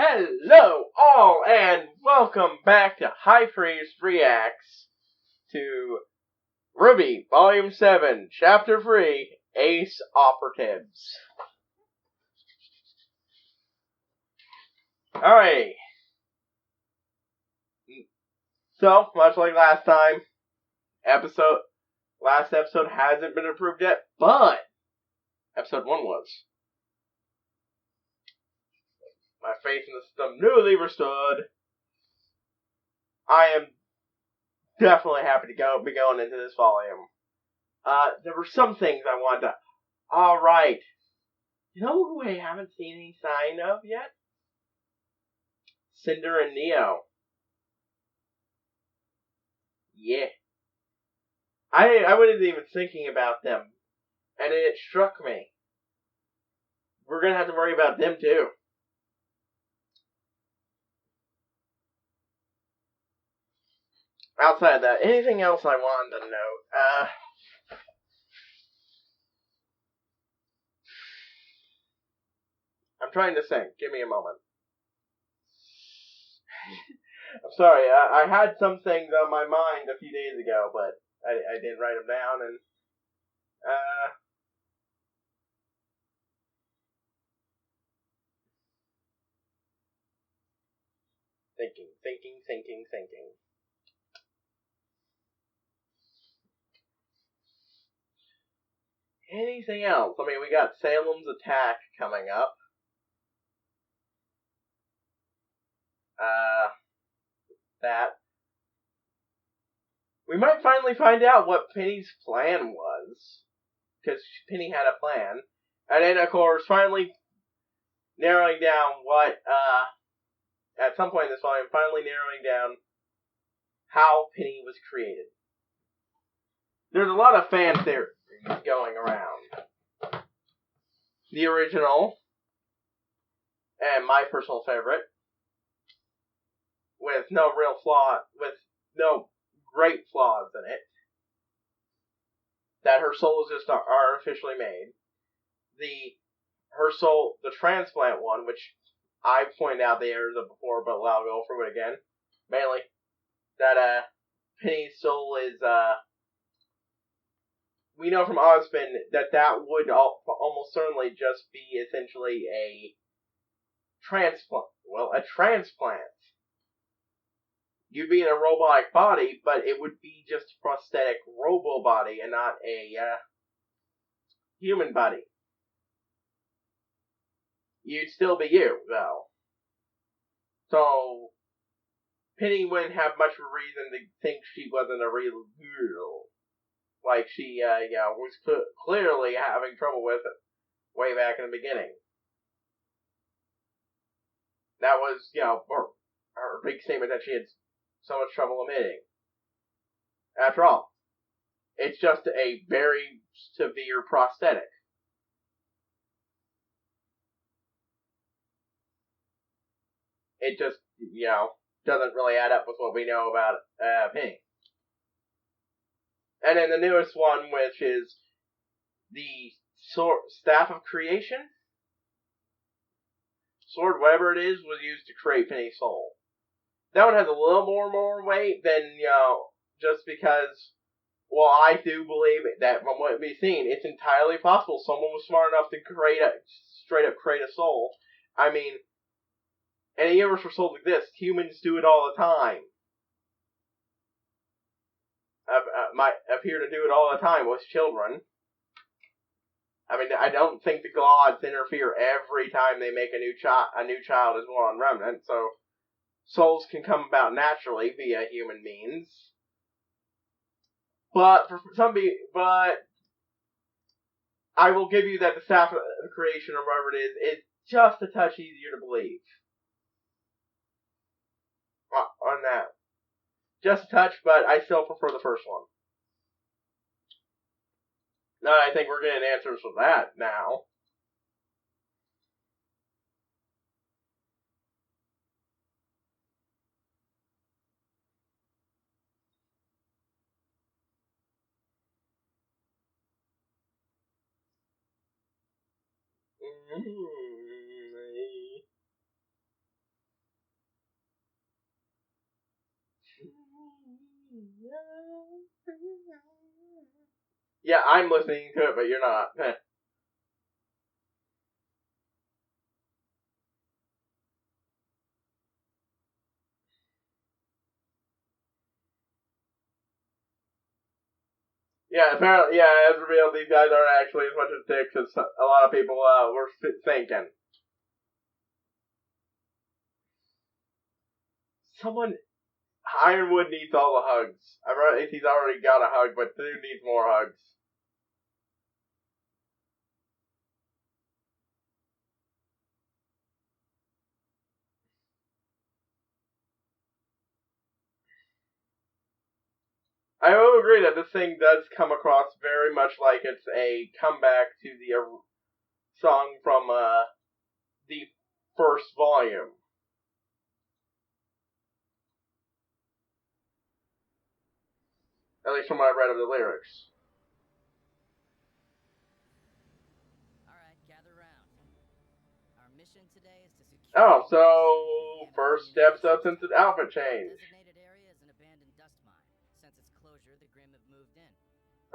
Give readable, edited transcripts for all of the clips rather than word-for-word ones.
Hello all and welcome back to HighPriest Reacts to RWBY Volume 7, Chapter 3, Ace Operatives. Alright. So, much like last time, last episode hasn't been approved yet, but episode 1 was. My faith in the system newly restored. I am definitely happy to be going into this volume. There were some things I wanted to... Alright. You know who I haven't seen any sign of yet? Cinder and Neo. Yeah. I wasn't even thinking about them. And it struck me. We're gonna have to worry about them too. Outside of that, anything else I wanted to note? I'm trying to think. Give me a moment. I'm sorry, I had some things on my mind a few days ago, but I didn't write them down, and, thinking. Anything else? I mean, we got Salem's Attack coming up. That. We might finally find out what Penny's plan was. Because Penny had a plan. And then, of course, finally narrowing down what, at some point in this volume, finally narrowing down how Penny was created. There's a lot of fan theories going around. The original, and my personal favorite, with no great flaws in it, that her soul is just artificially made. The transplant one, which I pointed out the errors of before, but I'll go through it again. Mainly, that Penny's soul is, we know from Ozpin that would almost certainly just be essentially a transplant. Well, a transplant. You'd be in a robotic body, but it would be just a prosthetic robo body and not a human body. You'd still be you, though. So, Penny wouldn't have much of a reason to think she wasn't a real girl. Like she, was clearly having trouble with it way back in the beginning. That was, her big statement that she had so much trouble emitting. After all, it's just a very severe prosthetic. It just, doesn't really add up with what we know about Penny. And then the newest one, which is the Staff of Creation. Sword, whatever it is, was used to create Penny's soul. That one has a little more weight than, just because, well, I do believe that from what we've seen, it's entirely possible someone was smart enough to straight up create a soul. I mean, in a universe where souls exist, humans do it all the time. Appear to do it all the time with children. I mean, I don't think the gods interfere every time they make a new child is born remnant, so souls can come about naturally via human means. But I will give you that the Staff of Creation, or whatever it is just a touch easier to believe. On that. Just a touch, but I still prefer the first one. Now I think we're getting answers for that now. Yeah, I'm listening to it, but you're not. Yeah, apparently, yeah, as revealed, these guys aren't actually as much as dicks as a lot of people were thinking. Someone, Ironwood needs all the hugs. He's already got a hug, but dude needs more hugs. I will agree that this thing does come across very much like it's a comeback to the song from the first volume. At least from what I read of the lyrics. Alright, gather round. Our mission today is to secure... Oh, so first steps up since the outfit change. Designated area is an abandoned dust mine. Since its closure, the Grimm have moved in.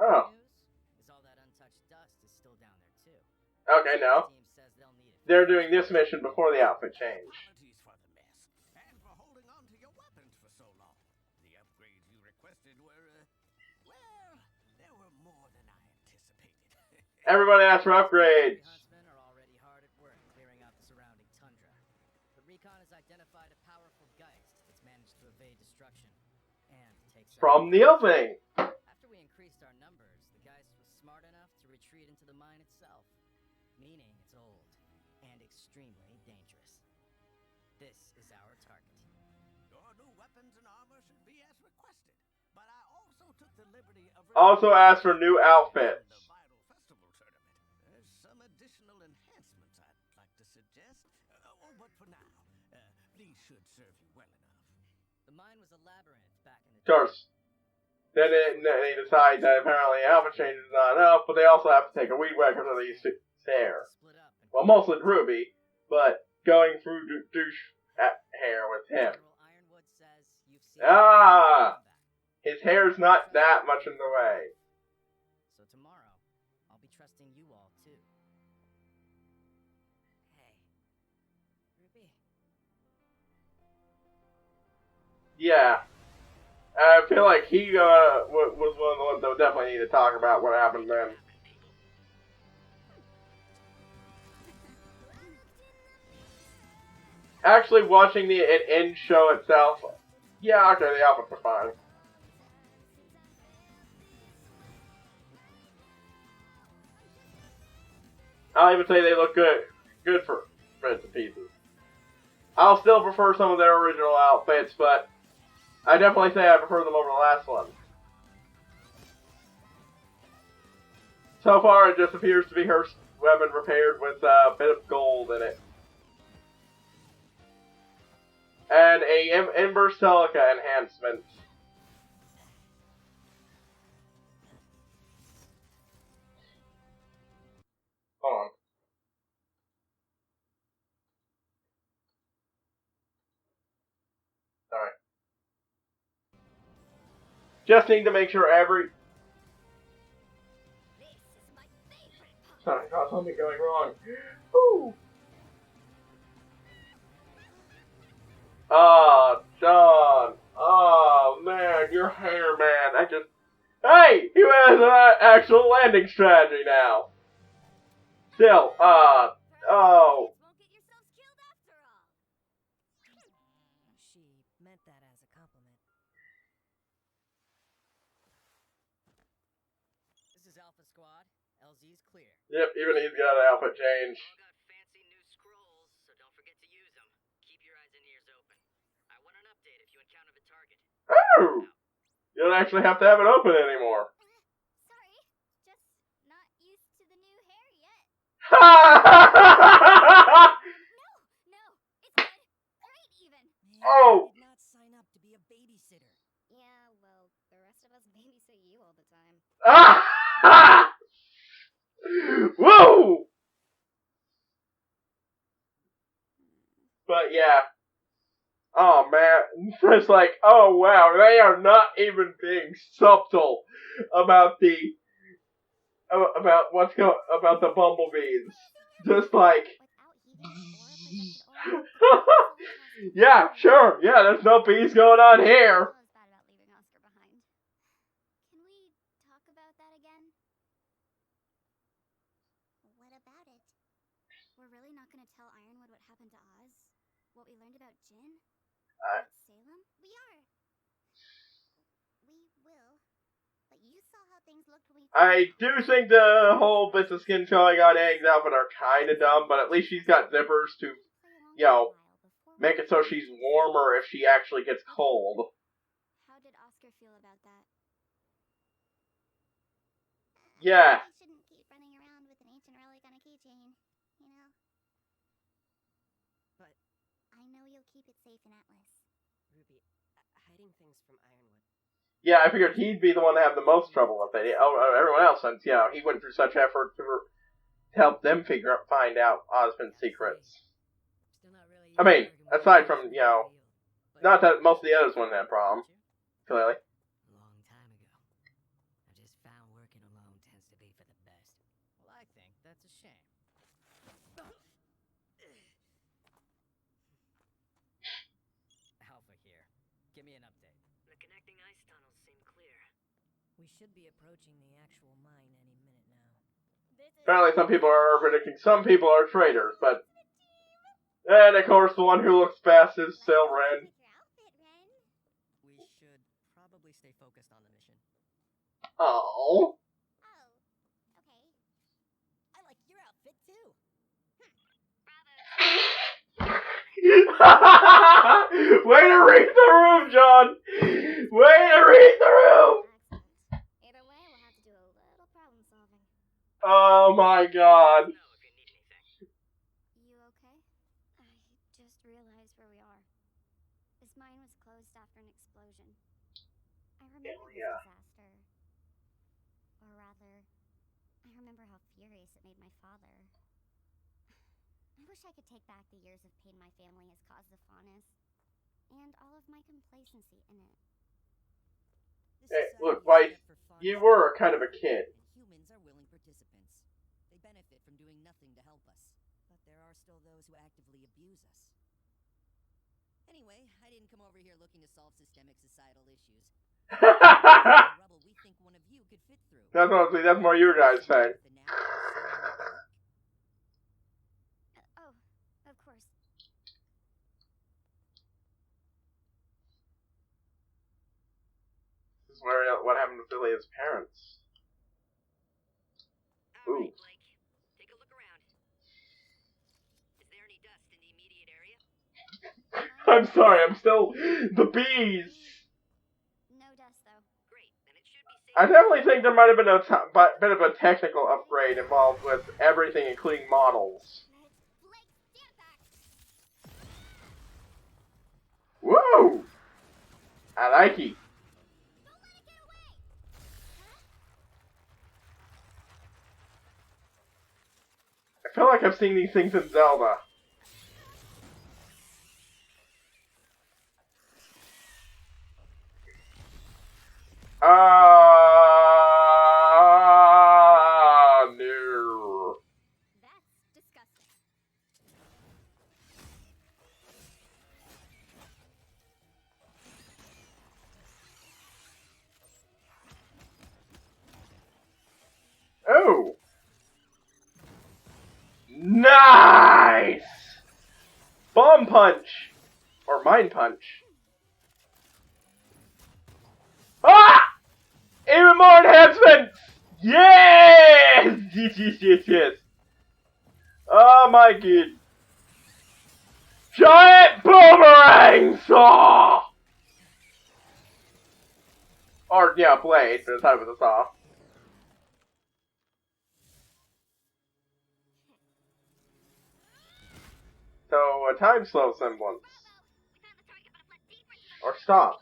Oh. News is all that untouched dust is still down there too. Okay, no. They're doing this mission before the outfit change. Apologies for the mess, and for holding on to your weapons for so long. The upgrades you requested were, well, there were more than I anticipated. Everybody asked for upgrades. The huntsmen are already hard at work clearing out the surrounding tundra. The recon has identified a powerful geist that's managed to evade destruction and takes from the opening. After we increased our numbers, the geist was smart enough to retreat into the mine itself, meaning it's old and extremely dangerous. This is our target. Your new weapons and armor should be as requested, but I also took the liberty of also asked for new outfits. The vital festival tournament. There's some additional enhancements I'd like to suggest. But for now, these should serve you well enough. The mine was a labyrinth back in the Of course. Then they decide that apparently outfit change is not enough, but they also have to take a weed whacker to these hair. Well, mostly Ruby, but going through douche hair with him. Ah! His hair's not that much in the way. So tomorrow, I'll be trusting you all too. Hey, Ruby. Yeah. I feel like he was one of the ones that would definitely need to talk about what happened then. Actually, watching the end show itself, yeah, okay, the outfits are fine. I'll even say they look good for bits and pieces. I'll still prefer some of their original outfits, but I definitely say I prefer them over the last one. So far, it just appears to be her weapon repaired with a bit of gold in it. And a Ember Silica enhancement. Hold on. Sorry. Just need to make sure every... Sorry, got something going wrong. Woo! Oh, John. Oh, man, your hair, man. I just... Hey! You has an actual landing strategy now. Still, oh. Won't get yourselves killed after all. She meant that as a compliment. This is Alpha Squad. LZ's clear. Yep, even he's got an outfit change. All got fancy new scrolls, so don't forget to use them. Keep your eyes and ears open. I want an update if you encounter the target. Oh! You don't actually have to have it open anymore. Sorry, just not used to the new hair yet. Ha! No, it's good. Great even. Oh! I did not sign up to be a babysitter. Yeah, well, the rest of us babysit you all the time. Ah! Woo! But yeah, Oh man, it's like, oh wow, they are not even being subtle about about the bumblebees. Just like, yeah, sure, yeah, there's no bees going on here. Can we talk about that again? What about it? We're really not gonna tell Ironwood what happened to Oz? What we learned about Jin? About Salem? We are. We will. But you saw how things looked when we... I do think the whole bits of skin showing on Aang's outfit are kind of dumb, but at least she's got zippers to, you know, make it so she's warmer if she actually gets cold. How did Oscar feel about that? Yeah. I shouldn't keep running around with an ancient relic on a keychain, you know? But, I know you'll keep it safe in Atlas. Ruby, hiding things from Ironwood. Yeah, I figured he'd be the one to have the most trouble with it. Everyone else, since, you know, he went through such effort to help them find out Osmond's secrets. Still not really I mean, aside from, you know, not that most of the others wouldn't have a problem, clearly. A long time ago. I just found working alone tends to be for the best. Well, I think that's a shame. Alpha here. Give me an update. The connecting ice tunnels seem clear. We should be approaching the actual mine any minute now. Apparently some people are predicting some people are traitors, but... And of course the one who looks best is still Ren. We should probably stay focused on the mission. Oh. Oh, okay. I like your outfit too. Way to read the room, John! Way to read the room! Excellent. Either way, we'll have to do a little problem solving. Oh my god. You okay? I just realized where we are. This mine was closed after an explosion. I remember the disaster. Or rather, I remember how furious it made my father. I wish I could take back the years of pain my family has caused the Faunus, and all of my complacency in it. Hey, look, White, you were kind of a kid. Humans are willing participants. They benefit from doing nothing to help us. But there are still those who actively abuse us. Anyway, I didn't come over here looking to solve systemic societal issues. Rubble we think one of you could fit through. That's honestly, that's more your guys' thing. Oh, of course. This is where what happened to Celia's parents. All Ooh. right, Blake. Take a look around. Is there any dust in the immediate area? I'm sorry, I'm still... The bees! No dust, though. Great, then it should be safe. I definitely think there might have been a bit of a technical upgrade involved with everything, including models. Blake, stand back! Woo! I like it. Don't let it get away! I feel like I've seen these things in Zelda. No. That's disgusting. Oh. Nice! Bomb punch! Or mine punch. Ah! Even more enhancements! Yes! Yes. Oh my god. Giant boomerang saw! Or, yeah, blade, but it's out with a saw. So, a time slow semblance. Or stop.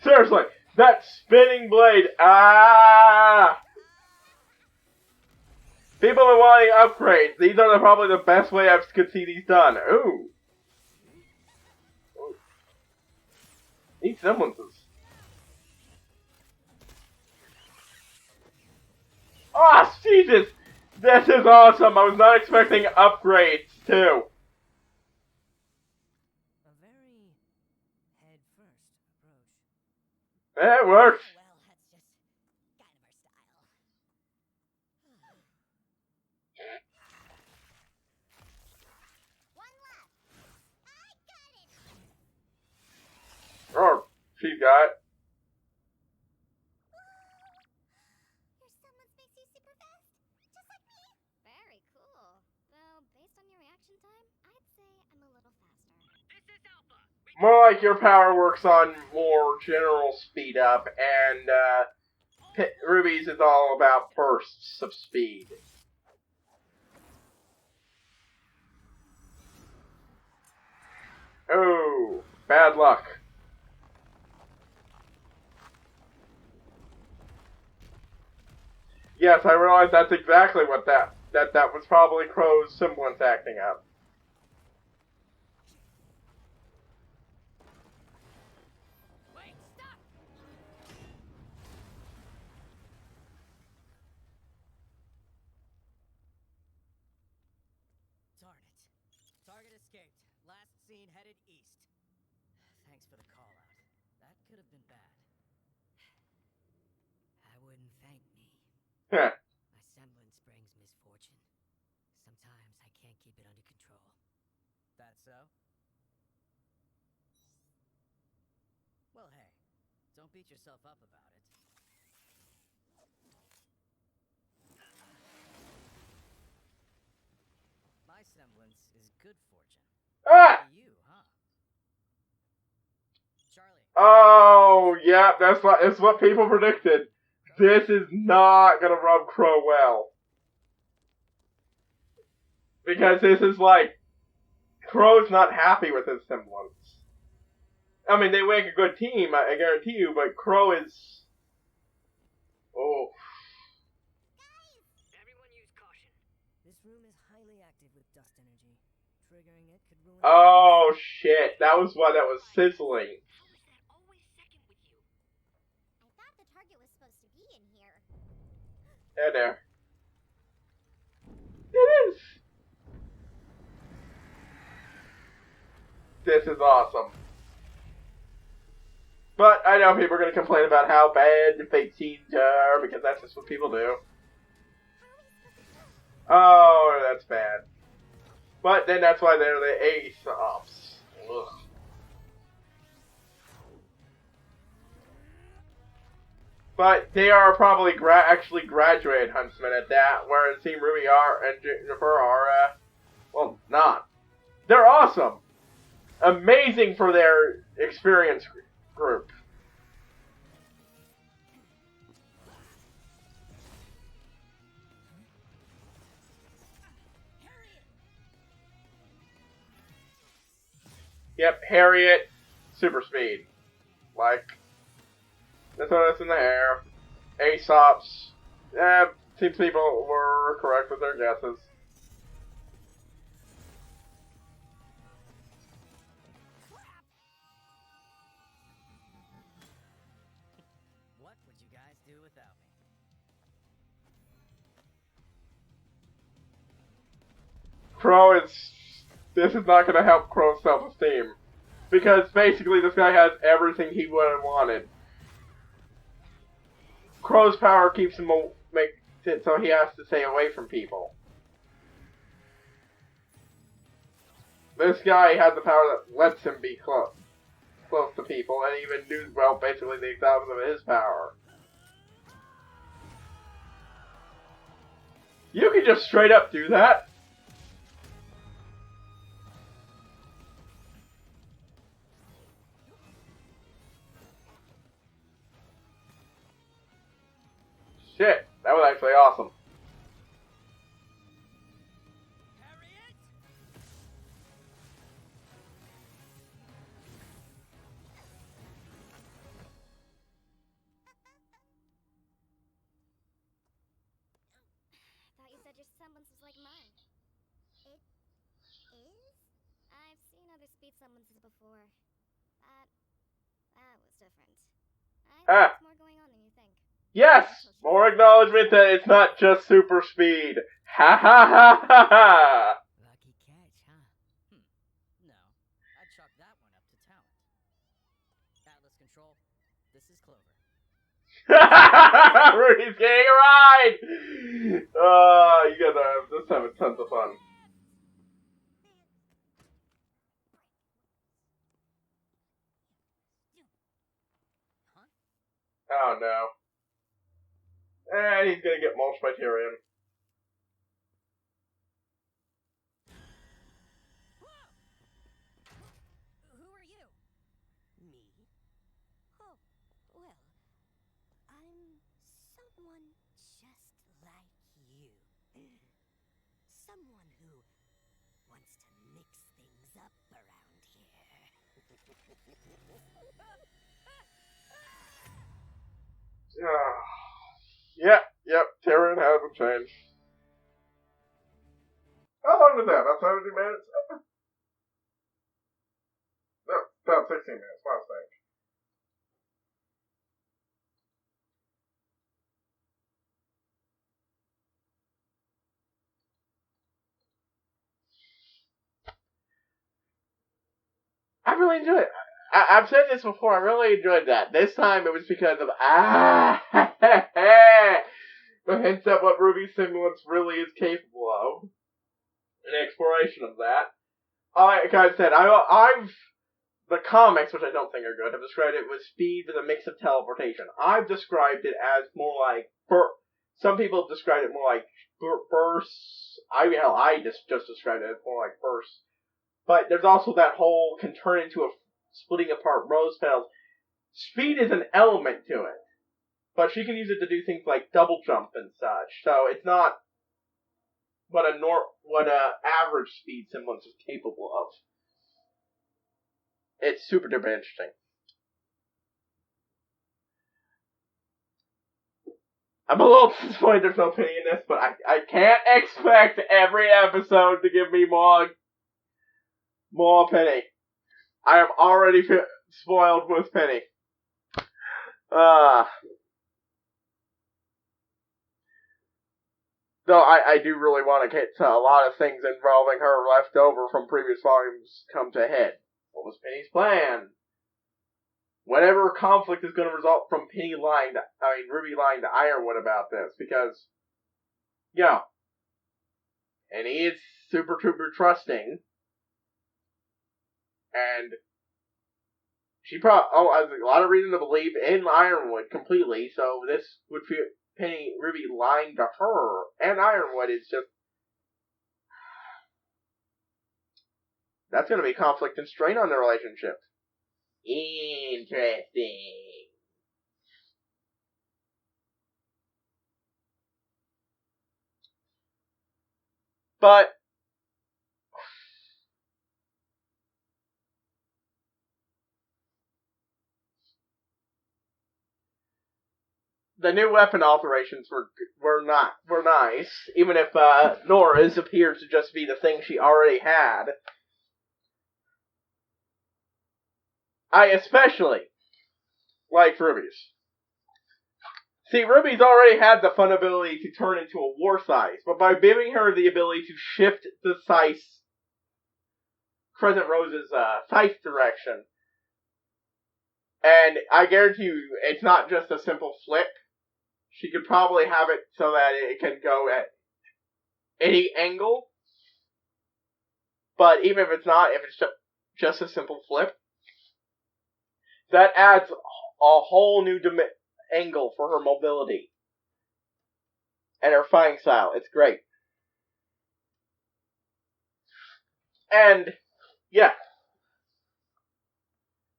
Seriously, that spinning blade, ah! People are wanting upgrades. These are probably the best way I could see these done. Ooh. These semblances. Oh, Jesus! This is awesome! I was not expecting upgrades, too. A very head-first approach. It works. Well, that's just kind of our style. One left. I got it. Oh, she got it. Your semblance makes you super fast, just like me. Very cool. Though, based on your reaction time, I'd say I'm a little faster. This is Alpha. More like your power works on more general speed up, and Ruby's is all about bursts of speed. Oh, bad luck. Yes, I realize that's exactly what that was probably Crow's semblance acting up. Wait, stop! Darn it. Target escaped. Last seen headed east. Thanks for the call out. That could have been bad. I wouldn't thank me. Heh. My semblance brings misfortune. Sometimes I can't keep it under control. That so? Well, hey, don't beat yourself up about it. My semblance is good fortune. Ah! For you, huh? Charlie. Oh, yeah, that's what people predicted. This is not gonna rub Crow well. Because this is like, Crow's not happy with his semblance. I mean, they make a good team, I guarantee you, but Crow is... Oh. Everyone use caution. This room is highly active with dust energy. Triggering it could ruin. Oh, shit. That was why that was sizzling. How is that always second with you? I thought the target was supposed to be in here. There. It is. This is awesome. But I know people are going to complain about how bad the fake scenes are, because that's just what people do. Oh, that's bad. But then that's why they're the ace ops. Ugh. But they are probably actually graduated huntsmen at that, whereas Team RWBY are and Jennifer are, well, not. They're awesome. Amazing for their experience group. Yep, Harriet, super speed. Like, that's what in the hair. Aesops. Seems people were correct with their guesses. What would you guys do without me? Crow is... This is not going to help Crow's self-esteem. Because basically this guy has everything he would have wanted. Crow's power keeps him... makes it so he has to stay away from people. This guy has the power that lets him be close to people, and even do, well, basically the opposite of his power. You can just straight up do that. Shit, that was actually awesome. Harriet! Thought you said your semblance was like mine. It is? I've seen other speed semblances before. That different. I think Ah. there's more going on than you think. Yes! More acknowledgement that it's not just super speed. Ha ha ha ha ha! Lucky catch, huh? No, I'd chalk that one up to talent. Atlas Control, this is Clover. Rudy's getting a ride! You guys are just having tons of fun. Huh? Oh no. And he's gonna get mulched by Tyrion. Who are you? Me? Oh, well, I'm someone just like you. Someone who wants to mix things up around here. Yep, Tyrion hasn't changed. How long was that? About 70 minutes? No, about 16 minutes, last thing. I really enjoyed it. I've said this before, I really enjoyed that. This time it was because of the hints at what Ruby's semblance really is capable of. An exploration of that. Like I said, I've the comics, which I don't think are good, have described it with speed with a mix of teleportation. I've described it as more like some people have described it more like bursts. I just described it as more like bursts. But there's also that whole can turn into a splitting apart rose petals. Speed is an element to it, but she can use it to do things like double jump and such. So it's not what a average speed semblance is capable of. It's super duper interesting. I'm a little disappointed there's no Penny in this, but I can't expect every episode to give me more Penny. I am already spoiled with Penny. Though I do really want to get to a lot of things involving her left over from previous volumes come to head. What was Penny's plan? Whatever conflict is going to result from Ruby lying to Ironwood about this, because, and he is super trusting, and she probably has a lot of reason to believe in Ironwood completely, so this would feel Ruby lying to her and Ironwood is just, that's going to be conflict and strain on their relationship. Interesting. But the new weapon alterations were nice, even if Nora's appears to just be the thing she already had. I especially like Ruby's. See, Ruby's already had the fun ability to turn into a war scythe, but by giving her the ability to shift the scythe, Crescent Rose's scythe direction, and I guarantee you, it's not just a simple flip. She could probably have it so that it can go at any angle, but even if it's not, if it's just a simple flip, that adds a whole new angle for her mobility and her fighting style. It's great. And, yeah.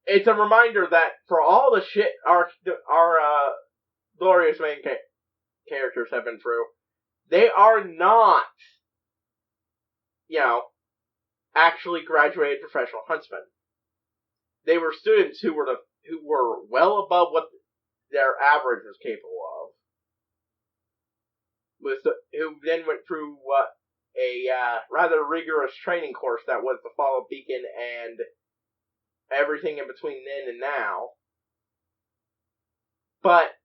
It's a reminder that for all the shit our glorious main characters have been through, they are not, actually graduated professional huntsmen. They were students who were well above what their average was capable of. Who then went through a rather rigorous training course that was the fall of Beacon and everything in between then and now. but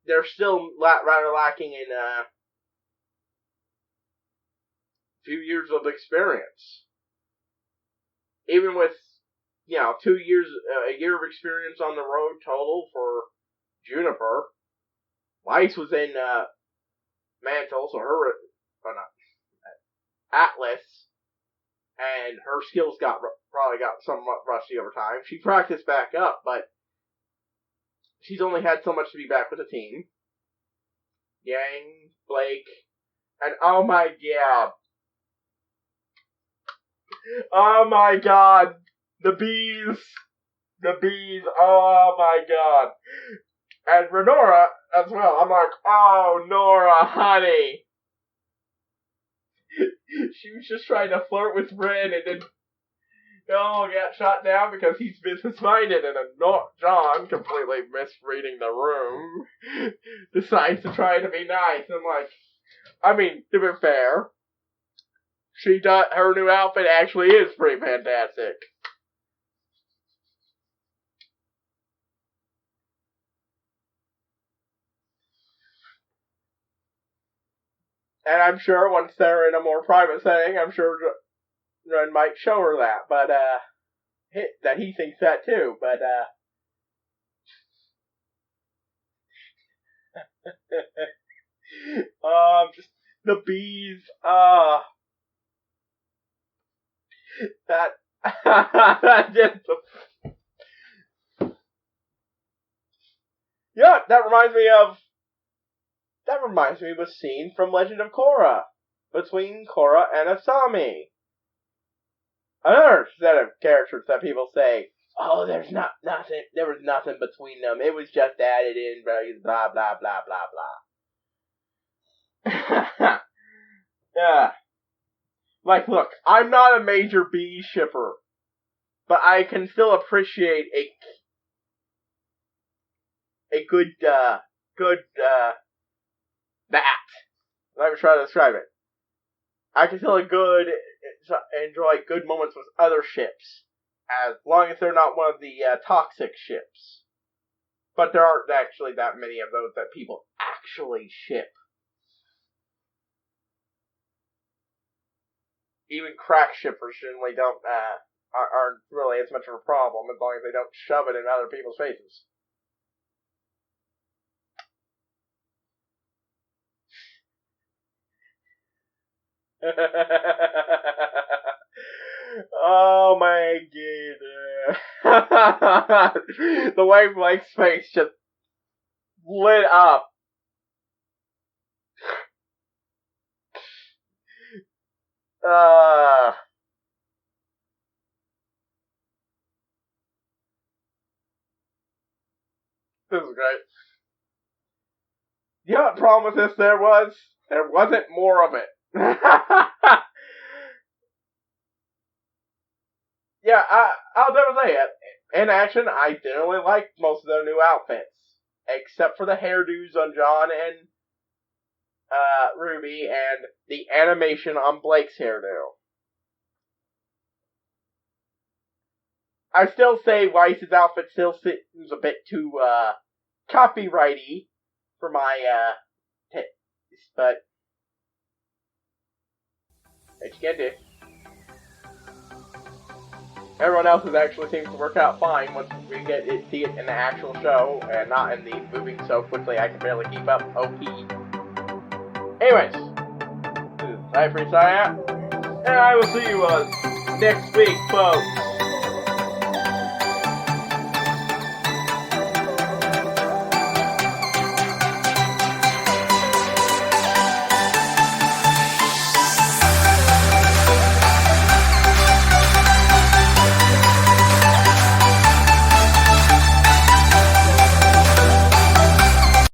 they're still rather lacking in a few years of experience. Even with, 2 years, a year of experience on the road total for Juniper. Weiss was in Mantle, so Atlas, and her skills probably got somewhat rusty over time. She practiced back up, but she's only had so much to be back with the team. Yang, Blake, and oh my god, the bees, oh my god. And Renora as well. I'm like, oh, Nora, honey. She was just trying to flirt with Ren and then got shot down because he's business-minded, and John, completely misreading the room, decides to try to be nice. I'm like, I mean, to be fair, her new outfit actually is pretty fantastic. And I'm sure once they're in a more private setting, I'm sure Ren might show her that, but, that he thinks that too, but, just the bees, that reminds me of a scene from Legend of Korra, between Korra and Asami. Another set of characters that people say, oh, there was nothing between them, it was just added in, blah, blah, blah, blah, blah. Yeah. Like, look, I'm not a major bee shipper, but I can still appreciate a good, let me try to describe it. I can still enjoy good moments with other ships, as long as they're not one of the toxic ships. But there aren't actually that many of those that people actually ship. Even crack shippers generally aren't really as much of a problem as long as they don't shove it in other people's faces. Oh my god. The way Blake's face just lit up. This is great. The other problem with this there wasn't more of it. Yeah, I'll never say it. In action, I generally like most of their new outfits. Except for the hairdos on John and Ruby, and the animation on Blake's hairdo. I still say Weiss's outfit still seems a bit too, copyrighty for my, taste, but what you can do. Everyone else's actually seems to work out fine once we see it in the actual show, and not in the moving so quickly I can barely keep up. OP. Anyways, this is HighPriest, and I will see you next week, folks.